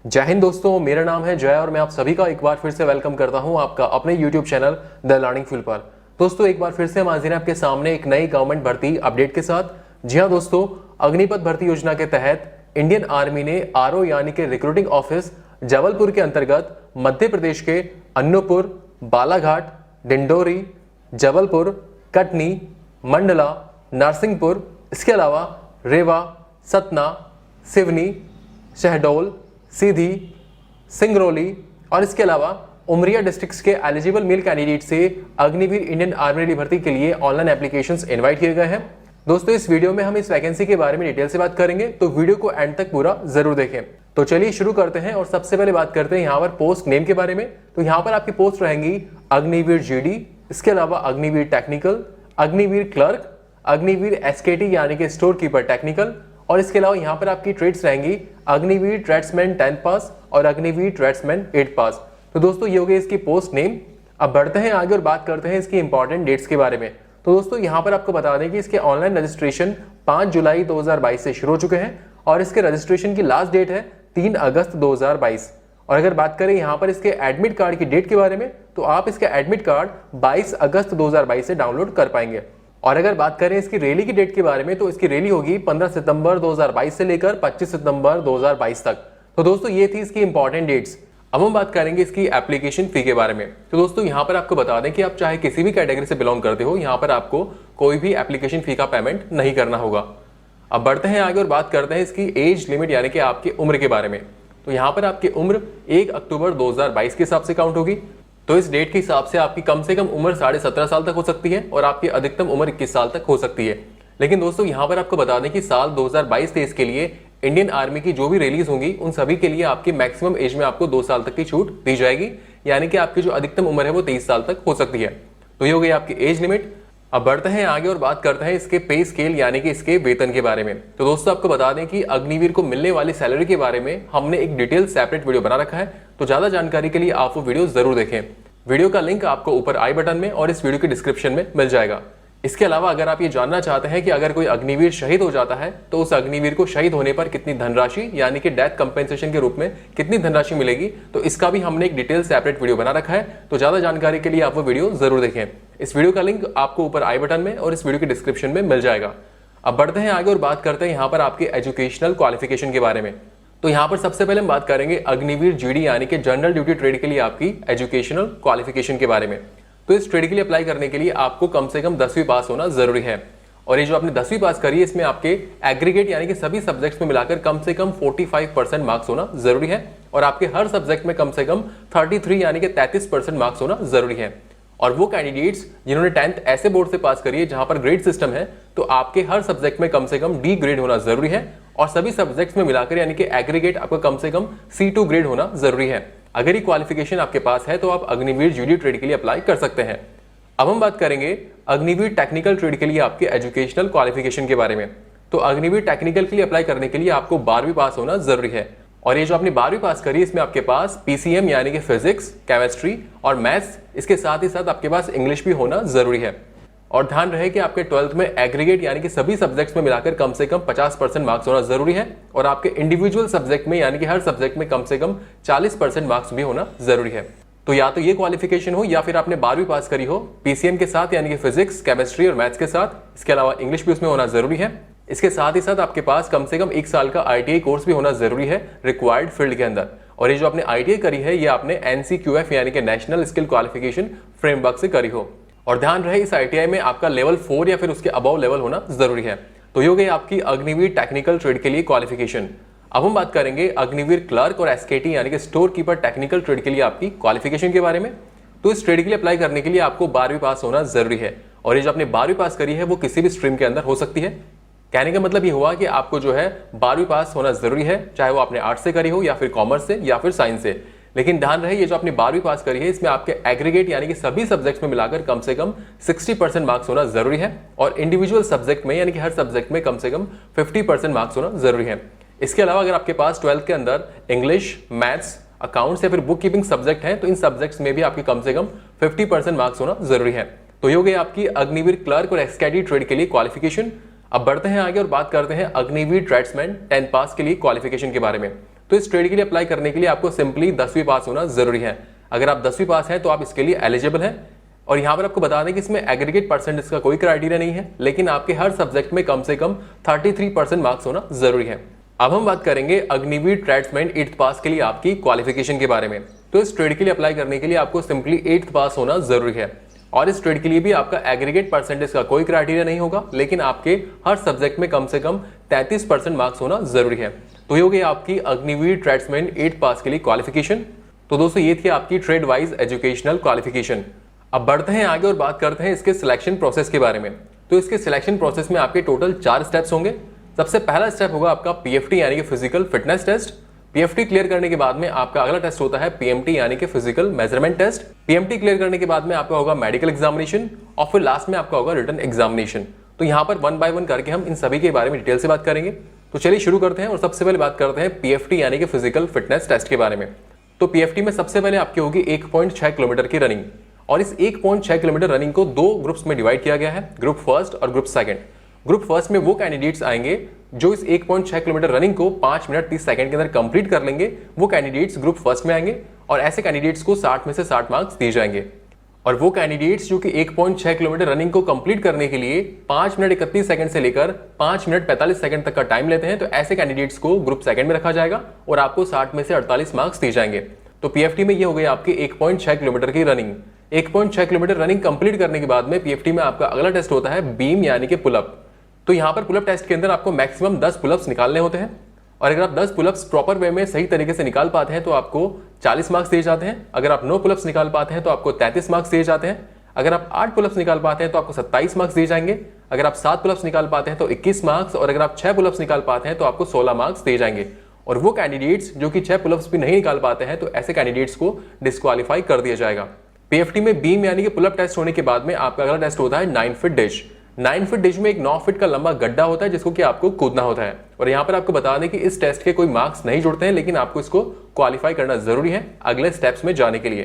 जय हिंद दोस्तों, मेरा नाम है जय और मैं आप सभी का एक बार फिर से वेलकम करता हूं आपका अपने YouTube channel the learning field पर। दोस्तों एक बार फिर से हम हाजिर हैं आपके सामने एक नई गवर्नमेंट भर्ती अपडेट के साथ। जी हां दोस्तों, अग्निपथ भर्ती योजना के तहत इंडियन आर्मी ने आरओ यानी कि रिक्रूटिंग ऑफिस जबलपुर के अंतर्गत मध्य प्रदेश के अनूपपुर, बालाघाट, डिंडोरी, जबलपुर, कटनी, मंडला, नरसिंहपुर, इसके अलावा रेवा, सतना, सिवनी, शहडोल, सीधी, सिंगरौली और इसके अलावा उमरिया डिस्ट्रिक्ट्स के एलिजिबल मेल कैंडिडेट से अग्निवीर इंडियन आर्मी भर्ती के लिए ऑनलाइन एप्लीकेशंस इनवाइट किए गए हैं। दोस्तों इस वीडियो में हम इस वैकेंसी के बारे में डिटेल से बात करेंगे, तो वीडियो को एंड तक पूरा जरूर देखें। तो चलिए शुरू करते हैं और सबसे पहले बात करते हैं यहाँ पर पोस्ट नेम के बारे में। तो यहाँ पर आपकी पोस्ट रहेंगी अग्निवीर जीडी, इसके अलावा अग्निवीर टेक्निकल, अग्निवीर क्लर्क, अग्निवीर एसकेटी यानी कि स्टोर कीपर टेक्निकल और इसके अलावा यहाँ पर आपकी ट्रेड्स रहेंगी अग्निवीर ट्रेड्समैन 10th पास और अग्निवीर ट्रेड्समैन 8th पास। तो दोस्तों ये हो गई इसकी पोस्ट नेम। अब बढ़ते हैं आगे और बात करते हैं इसकी इंपॉर्टेंट डेट्स के बारे में। तो दोस्तों यहाँ पर आपको बता दें कि इसके ऑनलाइन रजिस्ट्रेशन 5 जुलाई 2022 से शुरू हो चुके हैं और इसके रजिस्ट्रेशन की लास्ट डेट है 3 अगस्त 2022। और अगर बात करें यहाँ पर इसके एडमिट कार्ड की डेट के बारे में, तो आप इसका एडमिट कार्ड 22 अगस्त 2022 से डाउनलोड कर पाएंगे। और अगर बात करें इसकी रैली की डेट के बारे में, तो इसकी रैली होगी 15 सितंबर 2022 से लेकर 25 सितंबर 2022 तक। तो दोस्तों ये थी इसकी इंपॉर्टेंट डेट्स। अब हम बात करेंगे इसकी एप्लीकेशन फी के बारे में। तो दोस्तों यहाँ पर आपको बता दें कि आप चाहे किसी भी कैटेगरी से बिलोंग करते हो, यहाँ पर आपको कोई भी एप्लीकेशन फी का पेमेंट नहीं करना होगा। अब बढ़ते हैं आगे और बात करते हैं इसकी एज लिमिट यानी कि आपकी उम्र के बारे में। तो यहाँ पर आपकी उम्र 1 अक्टूबर 2022 के हिसाब से काउंट होगी। तो इस डेट के हिसाब से आपकी कम से कम उम्र 17.5 साल तक हो सकती है और आपकी अधिकतम उम्र 21 साल तक हो सकती है। लेकिन दोस्तों यहाँ पर आपको बता दें कि साल 2022-23 के लिए इंडियन आर्मी की जो भी रिलीज होंगी उन सभी के लिए आपकी मैक्सिमम एज में आपको 2 साल तक की छूट दी जाएगी, यानी कि आपकी जो अधिकतम उम्र है वो 23 साल तक हो सकती है। तो ये हो गई आपकी एज लिमिट। अब बढ़ते हैं आगे और बात करते हैं इसके पे स्केल यानी कि इसके वेतन के बारे में। तो दोस्तों आपको बता दें कि अग्निवीर को मिलने वाली सैलरी के बारे में हमने एक डिटेल सेपरेट वीडियो बना रखा है, तो ज्यादा जानकारी के लिए आप वो वीडियो जरूर देखें। वीडियो का लिंक आपको ऊपर आई बटन में और इस वीडियो के डिस्क्रिप्शन में मिल जाएगा। इसके अलावा अगर आप ये जानना चाहते हैं कि अगर कोई अग्निवीर शहीद हो जाता है तो उस अग्निवीर को शहीद होने पर कितनी धनराशि यानी कि डेथ कंपेंसेशन के रूप में कितनी धनराशि मिलेगी, तो इसका भी हमने एक डिटेल सेपरेट वीडियो बना रखा है। तो ज्यादा जानकारी के लिए आप वो वीडियो जरूर देखें। इस वीडियो का लिंक आपको ऊपर आई बटन में और इस वीडियो के डिस्क्रिप्शन में मिल जाएगा। अब बढ़ते हैं आगे और बात करते हैं यहाँ पर आपके एजुकेशनल क्वालिफिकेशन के बारे में। तो यहाँ पर सबसे पहले हम बात करेंगे अग्निवीर जीडी यानी कि जनरल ड्यूटी ट्रेड के लिए आपकी एजुकेशनल क्वालिफिकेशन के बारे में। तो इस ट्रेड के लिए अप्लाई करने के लिए आपको कम से कम 10वीं पास होना जरूरी है। और ये जो आपने 10वीं पास करी है इसमें आपके एग्रीगेट यानी कि सभी सब्जेक्ट्स में मिलाकर कम से कम 45% मार्क्स होना जरूरी है और आपके हर सब्जेक्ट में कम से कम 33 यानी कि 33% मार्क्स होना जरूरी है। और वो कैंडिडेट्स जिन्होंने 10th ऐसे बोर्ड से पास करी है जहां पर ग्रेड सिस्टम है, तो आपके हर सब्जेक्ट में कम से कम डी ग्रेड होना जरूरी है और सभी सब्जेक्ट्स में मिलाकर यानी कि एग्रीगेट आपका कम से कम C2 ग्रेड होना जरूरी है। अगर ये क्वालिफिकेशन आपके पास है तो आप अग्निवीर जीडी ट्रेड के लिए अप्लाई कर सकते हैं। अब हम बात करेंगे अग्निवीर टेक्निकल ट्रेड के लिए आपके एजुकेशनल क्वालिफिकेशन के बारे में। तो अग्निवीर टेक्निकल के लिए अप्लाई करने के लिए आपको 12वीं पास होना जरूरी है और ये जो आपने 12वीं पास करी इसमें आपके पास PCM यानी कि फिजिक्स, केमिस्ट्री और मैथ्स, इसके साथ ही साथ आपके पास इंग्लिश भी होना जरूरी है। और ध्यान रहे कि आपके 12th में एग्रीगेट यानी कि सभी सब्जेक्ट्स में मिलाकर कम से कम 50% मार्क्स होना जरूरी है और आपके इंडिविजुअल सब्जेक्ट में यानी कि हर सब्जेक्ट में कम से कम 40% मार्क्स भी होना जरूरी है। तो या तो ये क्वालिफिकेशन हो या फिर आपने 12वीं पास करी हो PCM के साथ यानी कि फिजिक्स, केमिस्ट्री और मैथ्स के साथ, इसके अलावा इंग्लिश भी उसमें होना जरूरी है। इसके साथ ही साथ आपके पास कम से कम 1 साल का ITI कोर्स भी होना जरूरी है रिक्वायर्ड फील्ड के अंदर। और ये जो आपने ITI करी है ये आपने NCQF यानी कि नेशनल स्किल क्वालिफिकेशन फ्रेमवर्क से करी हो। और ध्यान रहे इस ITI में आपका लेवल 4 या फिर उसके अबव लेवल होना जरूरी है। तो ये हो गई आपकी अग्निवीर टेक्निकल ट्रेड के लिए क्वालिफिकेशन। अब हम बात करेंगे अग्निवीर क्लर्क और SKT यानी कि स्टोर कीपर टेक्निकल ट्रेड के लिए आपकी क्वालिफिकेशन के बारे में। तो इस ट्रेड के लिए अप्लाई करने के लिए आपको 12वीं पास होना जरूरी है और ये जो आपने 12वीं पास करी है वो किसी भी स्ट्रीम के अंदर हो सकती है। कहने का मतलब ये हुआ कि आपको जो है 12वीं पास होना जरूरी है, चाहे वो आपने आर्ट्स से करी हो या फिर कॉमर्स से या फिर साइंस से। लेकिन ध्यान रहे ये जो आपने 12वीं पास करी है इसमें आपके एग्रीगेट यानी कि सभी सब्जेक्ट्स में मिलाकर कम से कम 60% मार्क्स होना जरूरी है और इंडिविजुअल सब्जेक्ट में यानी कि हर सब्जेक्ट में कम से कम 50% मार्क्स होना जरूरी है। इसके अलावा अगर आपके पास 12th के अंदर इंग्लिश, मैथ्स, अकाउंट्स या फिर बुक कीपिंग सब्जेक्ट है तो इन सब्जेक्ट्स में भी आपके कम से कम 50% मार्क्स होना जरूरी है। तो ये हो गई आपकी अग्निवीर क्लर्क और SKT ट्रेड के लिए क्वालिफिकेशन। अब बढ़ते हैं आगे और बात करते हैं अग्निवीर ट्रेड्समैन 10th पास के लिए क्वालिफिकेशन के बारे में। तो इस ट्रेड के लिए अप्लाई करने के लिए आपको सिंपली 10वीं पास होना जरूरी है। अगर आप 10वीं पास हैं तो आप इसके लिए एलिजिबल हैं। और यहाँ पर आपको बता दें कि इसमें एग्रीगेट परसेंटेज का कोई क्राइटेरिया नहीं है, लेकिन आपके हर सब्जेक्ट में कम से कम 33% मार्क्स होना जरूरी है। अब हम बात करेंगे अग्निवीर ट्रेड्समैन 8th पास के लिए आपकी क्वालिफिकेशन के बारे में। तो इस ट्रेड के लिए अप्लाई करने के लिए आपको सिंपली 8th पास होना जरूरी है। और इस ट्रेड के लिए भी आपका एग्रीगेट परसेंटेज का कोई क्राइटेरिया नहीं होगा, लेकिन आपके हर सब्जेक्ट में कम से कम 33% मार्क्स होना जरूरी है। तो ये हो गई आपकी अग्निवीर ट्रेड्समैन 8th पास के लिए क्वालिफिकेशन। तो दोस्तों ये थी आपकी ट्रेड वाइज एजुकेशनल क्वालिफिकेशन। अब बढ़ते हैं आगे और बात करते हैं इसके सिलेक्शन प्रोसेस के बारे में। तो इसके सिलेक्शन प्रोसेस में आपके टोटल 4 स्टेप्स होंगे। सबसे पहला स्टेप होगा आपका पीएफटी यानी कि physical fitness test. PFT clear करने के बाद में आपका अगला टेस्ट होता है पीएमटी यानी कि physical measurement test. PMT clear करने के बाद में आपका होगा मेडिकल एग्जामिनेशन और फिर लास्ट में आपका होगा रिटन एग्जामिनेशन। तो यहाँ पर 1 बाय 1 करके हम इन सभी के बारे में डिटेल से बात करेंगे। तो चलिए शुरू करते हैं और सबसे पहले बात करते हैं पीएफटी यानी कि फिजिकल फिटनेस टेस्ट के बारे में। तो पीएफटी में सबसे पहले आपकी होगी 1.6 किलोमीटर की रनिंग और इस 1.6 किलोमीटर रनिंग को 2 ग्रुप्स में डिवाइड किया गया है, ग्रुप फर्स्ट और ग्रुप सेकंड। ग्रुप फर्स्ट में वो कैंडिडेट्स आएंगे जो इस 1.6 किलोमीटर रनिंग को 5 मिनट 30 सेकंड के अंदर कंप्लीट कर लेंगे, वो कैंडिडेट्स ग्रुप फर्स्ट में आएंगे और ऐसे कैंडिडेट्स को 60 में से 60 मार्क्स दिए जाएंगे। और वो कैंडिडेट्स जो कि 1.6 किलोमीटर रनिंग को कंप्लीट करने के लिए 5 मिनट 31 सेकंड से लेकर 5 मिनट 45 सेकंड तक का टाइम लेते हैं, तो ऐसे कैंडिडेट्स को ग्रुप सेकंड में रखा जाएगा और आपको 60 में से 48 मार्क्स दिए जाएंगे। तो पीएफटी में ये हो गई आपकी 1.6 किलोमीटर की रनिंग। 1.6 किलोमीटर रनिंग कंप्लीट करने के बाद में पीएफटी में आपका अगला टेस्ट होता है बीम यानी कि पुलअप। तो यहाँ पर पुलअप टेस्ट के अंदर आपको मैक्सिमम 10 पुलअप्स निकालने होते हैं और अगर आप 10 पुलअप्स प्रॉपर वे में सही तरीके से निकाल पाते हैं तो आपको 40 मार्क्स दिए जाते हैं। अगर आप 9 पुलअप्स निकाल पाते हैं तो आपको 33 मार्क्स दिए जाते हैं। अगर आप 8 पुलअप्स निकाल पाते हैं तो आपको 27 मार्क्स दिए जाएंगे। अगर आप 7 पुलअप्स निकाल पाते हैं तो 21 मार्क्स और अगर आप 6 पुलअप्स निकाल पाते हैं तो आपको 16 मार्क्स दिए जाएंगे। और वो कैंडिडेट्स जो कि 6 पुलअप्स भी नहीं निकाल पाते हैं तो ऐसे कैंडिडेट्स को डिस्क्वालीफाई कर दिया जाएगा। पीएफटी में बीम यानी कि पुलअप टेस्ट होने के बाद में आपका अगला टेस्ट होता है 9 फीट डिश। 9 फीट डिश में एक 9 फीट का लंबा गड्ढा होता है जिसको कि आपको कूदना होता है। और यहाँ पर आपको बता दें कि इस टेस्ट के कोई मार्क्स नहीं जुड़ते हैं, लेकिन आपको इसको क्वालिफाई करना जरूरी है अगले स्टेप्स में जाने के लिए।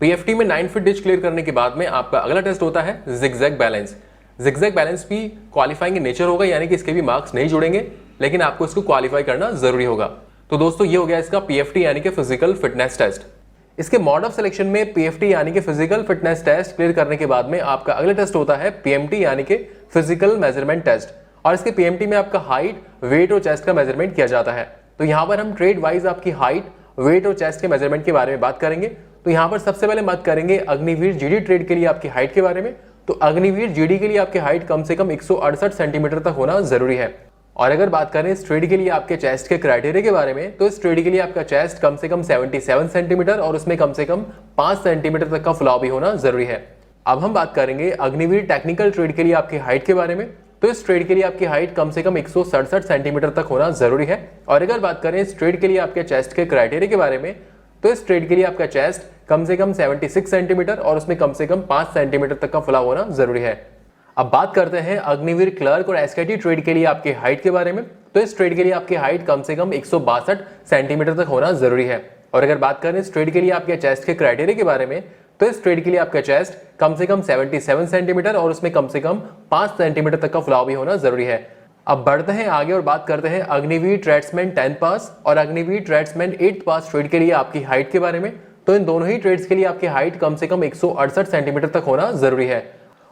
पीएफटी में 9 फीट डिश क्लियर करने के बाद में आपका अगला टेस्ट होता है जिगजैग बैलेंस। जिगजैग बैलेंस भी क्वालिफाइंग नेचर होगा, यानी कि इसके भी मार्क्स नहीं जुड़ेंगे, लेकिन आपको इसको क्वालिफाई करना जरूरी होगा। तो दोस्तों ये हो गया इसका पीएफटी यानी कि फिजिकल फिटनेस टेस्ट। इसके मोड ऑफ सिलेक्शन में पीएफटी यानी कि फिजिकल फिटनेस टेस्ट क्लियर करने के बाद में आपका अगला टेस्ट होता है पीएमटी यानी कि फिजिकल मेजरमेंट टेस्ट। और इसके पीएमटी में आपका हाइट, वेट और चेस्ट का मेजरमेंट किया जाता है। तो यहाँ पर हम ट्रेड वाइज आपकी हाइट, वेट और चेस्ट के मेजरमेंट के बारे में बात करेंगे। तो यहाँ पर सबसे पहले बात करेंगे अग्निवीर जीडी ट्रेड के लिए आपकी हाइट के बारे में। तो अग्निवीर जीडी के लिए आपकी हाइट कम से कम 168 सेंटीमीटर तक होना जरूरी है। और अगर बात करें इस ट्रेड के लिए आपके चेस्ट के क्राइटेरिया के बारे में, तो इस ट्रेड के लिए आपका चेस्ट कम से कम 77 सेंटीमीटर और उसमें कम से कम 5 सेंटीमीटर तक का फुलाव भी होना जरूरी है। अब हम बात करेंगे अग्निवीर टेक्निकल ट्रेड के लिए आपकी हाइट के बारे में। तो इस ट्रेड के लिए आपकी हाइट कम से कम 167 सेंटीमीटर तक होना जरूरी है। और अगर बात करें इस ट्रेड के लिए आपके चेस्ट के क्राइटेरिया के बारे में, तो इस ट्रेड के लिए आपका चेस्ट कम से कम 76 सेंटीमीटर और उसमें कम से कम 5 सेंटीमीटर तक का फुलाव होना जरूरी है। अब बात करते हैं अग्निवीर क्लर्क और एसकेटी ट्रेड के लिए आपकी हाइट के बारे में। तो इस ट्रेड के लिए आपकी हाइट कम से कम 162 सेंटीमीटर तक होना जरूरी है। और अगर बात करें इस ट्रेड के लिए आपके चेस्ट के क्राइटेरिया के बारे में, तो इस ट्रेड के लिए आपका चेस्ट कम से कम 77 सेंटीमीटर और उसमें कम से कम 5 सेंटीमीटर तक का फुलाव भी होना जरूरी है। अब बढ़ते हैं आगे और बात करते हैं अग्निवीर ट्रेड्समैन 10th पास और अग्निवीर ट्रेड्समैन 8th पास ट्रेड के लिए आपकी हाइट के बारे में। तो इन दोनों ही ट्रेड्स के लिए आपकी हाइट कम से कम 168 सेंटीमीटर तक होना जरूरी है।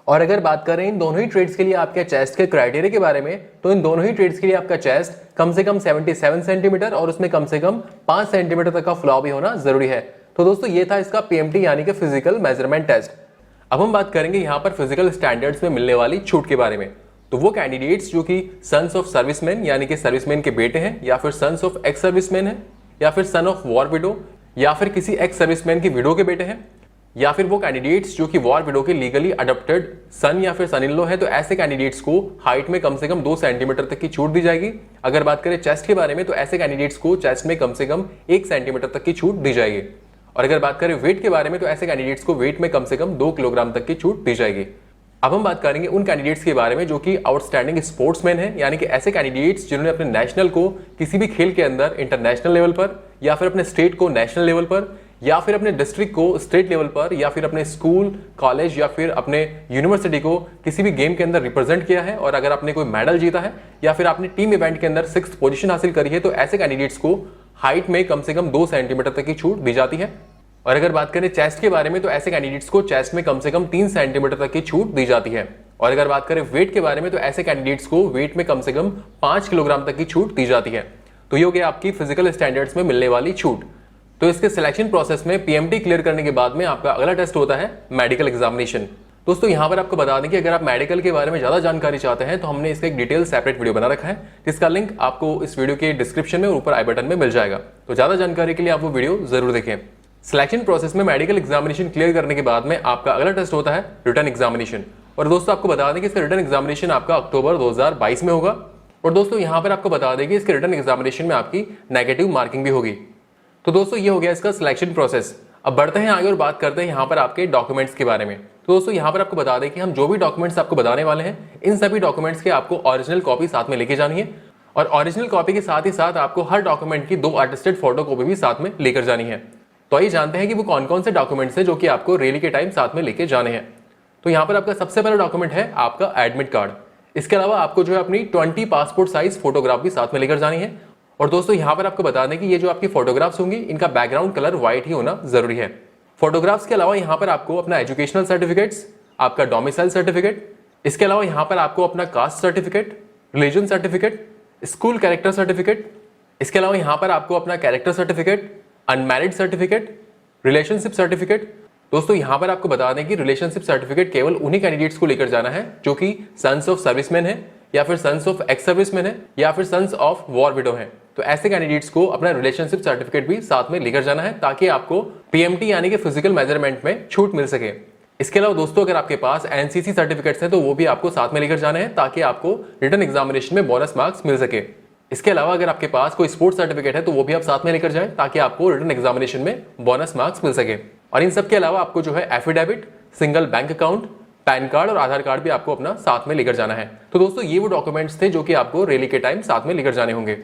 और अगर बात करें इन दोनों ही ट्रेड्स के लिए आपके चेस्ट के क्राइटेरिया के बारे में, तो इन दोनों ही ट्रेड्स के लिए आपका चेस्ट कम से कम 77 सेंटीमीटर और उसमें कम से कम 5 सेंटीमीटर तक का फुलाव भी होना जरूरी है। तो दोस्तों ये था इसका पीएमटी यानी कि फिजिकल मेजरमेंट टेस्ट। अब हम बात करेंगे यहाँ पर फिजिकल स्टैंडर्ड्स में मिलने वाली छूट के बारे में। तो वो कैंडिडेट्स जो कि सन्स ऑफ सर्विसमैन यानी कि सर्विसमैन के बेटे हैं, या फिर सन्स ऑफ एक्स सर्विसमैन है, या फिर सन ऑफ वॉर विडो, या फिर किसी एक्स सर्विसमैन की विडो के बेटे हैं, या फिर वो कैंडिडेट्स जो कि वॉर विडो के लीगली अडॉप्टेड सन या फिर सन इन लॉ है, तो ऐसे कैंडिडेट्स को हाइट में कम से कम 2 सेंटीमीटर तक की छूट दी जाएगी। अगर बात करें चेस्ट के बारे में, तो ऐसे कैंडिडेट्स को चेस्ट में कम से कम 1 सेंटीमीटर तक की छूट दी जाएगी। और अगर बात करें वेट के बारे में, तो ऐसे कैंडिडेट्स को वेट में कम से कम 2 किलोग्राम तक की छूट दी जाएगी। अब हम बात करेंगे उन कैंडिडेट्स के बारे में जो कि आउटस्टैंडिंग स्पोर्ट्समैन हैं, यानी कि ऐसे कैंडिडेट्स जिन्होंने अपने नेशनल को किसी भी खेल के अंदर इंटरनेशनल लेवल पर, या फिर अपने स्टेट को नेशनल लेवल पर, या फिर अपने डिस्ट्रिक्ट को स्टेट लेवल पर, या फिर अपने स्कूल, कॉलेज या फिर अपने यूनिवर्सिटी को किसी भी गेम के अंदर रिप्रेजेंट किया है, और अगर आपने कोई मेडल जीता है या फिर आपने टीम इवेंट के अंदर 6th पोजीशन हासिल करी है, तो ऐसे कैंडिडेट्स को हाइट में कम से कम 2 सेंटीमीटर तक की छूट दी जाती है। और अगर बात करें चेस्ट के बारे में तो ऐसे कैंडिडेट्स को चेस्ट में कम से कम 3 सेंटीमीटर तक की छूट दी जाती है। और अगर बात करें वेट के बारे में तो ऐसे कैंडिडेट्स को वेट में कम से कम 5 किलोग्राम तक की छूट दी जाती है। तो ये हो गया आपकी फिजिकल स्टैंडर्ड्स में मिलने वाली छूट। तो इसके सिलेक्शन प्रोसेस में पीएमटी क्लियर करने के बाद में आपका अगला टेस्ट होता है मेडिकल एग्जामिनेशन। दोस्तों यहाँ पर आपको बता दें कि अगर आप मेडिकल के बारे में ज्यादा जानकारी चाहते हैं तो हमने इसका एक डिटेल सेपरेट वीडियो बना रखा है, जिसका लिंक आपको इस वीडियो के डिस्क्रिप्शन में और ऊपर आई बटन में मिल जाएगा। तो ज्यादा जानकारी के लिए आप वो वीडियो जरूर देखें। सिलेक्शन प्रोसेस में मेडिकल एग्जामिनेशन क्लियर करने के बाद में आपका अगला टेस्ट होता है रिटन एग्जामिनेशन। और दोस्तों आपको बता दें कि इसका रिटन एग्जामिनेशन आपका अक्टूबर 2022 में होगा। और दोस्तों यहाँ पर आपको बता दें कि इसके रिटन एग्जामिनेशन में आपकी नेगेटिव मार्किंग भी होगी। तो दोस्तों ये हो गया इसका सिलेक्शन प्रोसेस। अब बढ़ते हैं आगे और बात करते हैं यहाँ पर आपके डॉक्यूमेंट्स के बारे में। तो दोस्तों यहाँ पर आपको बता दें कि हम जो भी डॉक्यूमेंट्स आपको बताने वाले हैं इन सभी डॉक्यूमेंट्स के आपको ओरिजिनल कॉपी साथ में लेके जानी है। और ओरिजिनल कॉपी के साथ ही साथ आपको हर डॉक्यूमेंट की 2 अटेस्टेड फोटो कॉपी भी साथ में लेकर जानी है। तो आइए जानते हैं कि वो कौन कौन से डॉक्यूमेंट्स हैं जो कि आपको रैली के टाइम साथ में लेके जाने हैं। तो यहाँ पर आपका सबसे पहला डॉक्यूमेंट है आपका एडमिट कार्ड। इसके अलावा आपको जो है अपनी 20 पासपोर्ट साइज फोटोग्राफ भी साथ में लेकर जानी है। और दोस्तों यहाँ पर आपको बता दें कि ये जो आपकी फोटोग्राफ्स होंगी इनका बैकग्राउंड कलर व्हाइट ही होना जरूरी है। फोटोग्राफ्स के अलावा यहाँ पर आपको अपना एजुकेशनल सर्टिफिकेट्स, आपका डोमिसाइल सर्टिफिकेट, इसके अलावा यहाँ पर आपको अपना caste certificate, religion certificate, school character certificate, इसके अलावा यहाँ पर आपको अपना character certificate, unmarried certificate, relationship certificate. दोस्तों यहाँ पर आपको बता दें कि रिलेशनशिप सर्टिफिकेट केवल उन्हीं कैंडिडेट्स को लेकर जाना है जो कि सन्स ऑफ सर्विसमैन है या फिर सन्स ऑफ एक्स सर्विसमैन है या फिर सन्स ऑफ वॉर विडो है। तो ऐसे कैंडिडेट्स को अपना रिलेशनशिप सर्टिफिकेट भी साथ में लेकर जाना है ताकि आपको पीएमटी यानी कि फिजिकल मेजरमेंट में छूट मिल सके। इसके अलावा दोस्तों अगर आपके पास एनसीसी सर्टिफिकेट्स हैं तो वो भी आपको साथ में लेकर जाना है ताकि आपको रिटन एग्जामिनेशन में बोनस मार्क्स मिल सके। इसके अलावा अगर आपके पास कोई स्पोर्ट्स सर्टिफिकेट है तो वो भी आप साथ में लेकर जाएं ताकि आपको रिटन एग्जामिनेशन में बोनस मार्क्स मिल सके। और इन सब के अलावा आपको जो है affidavit, single bank account, pan card और आधार कार्ड भी आपको अपना साथ में लेकर जाना है। तो दोस्तों ये वो डॉक्यूमेंट्स थे जो कि आपको रैली के टाइम साथ में लेकर जाने होंगे।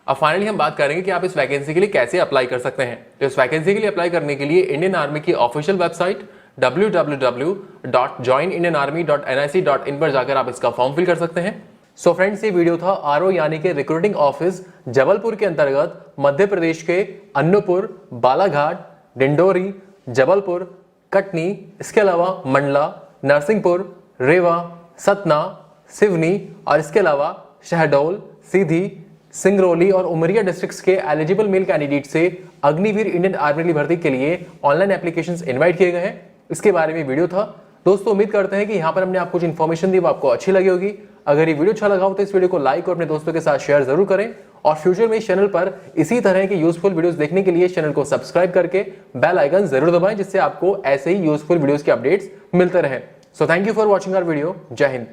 अब फाइनली हम बात करेंगे कि आप इस वैकेंसी के लिए कैसे अप्लाई कर सकते हैं। तो इस वैकेंसी के लिए अप्लाई करने के लिए इंडियन आर्मी की ऑफिशियल वेबसाइट www.joinindianarmy.nic.in पर जाकर आप इसका फॉर्म फिल कर सकते हैं। सो फ्रेंड्स ये वीडियो था आरओ यानी कि रिक्रूटिंग ऑफिस जबलपुर के अंतर्गत मध्य प्रदेश के अन्नूपुर, बालाघाट, डिंडोरी, जबलपुर, कटनी, इसके अलावा मंडला, नरसिंहपुर, रेवा, सतना, सिवनी और इसके अलावा शहडोल, सीधी, सिंगरौली और उमरिया डिस्ट्रिक्ट्स के एलिजिबल मेल कैंडिडेट से अग्निवीर इंडियन आर्मी की भर्ती के लिए ऑनलाइन एप्लीकेशंस इनवाइट किए गए हैं। इसके बारे में वीडियो था। दोस्तों उम्मीद करते हैं कि यहाँ पर हमने आपको कुछ इन्फॉर्मेशन दी वो आपको अच्छी लगी होगी। अगर ये वीडियो अच्छा लगा हो तो इस वीडियो को लाइक और अपने दोस्तों के साथ शेयर जरूर करें। और फ्यूचर में इस चैनल पर इसी तरह के यूजफुल वीडियोस देखने के लिए चैनल को सब्सक्राइब करके बेल आइकन जरूर दबाएं जिससे आपको ऐसे ही यूजफुल वीडियोस के अपडेट्स मिलते रहें। So thank you for watching our video. जय हिंद।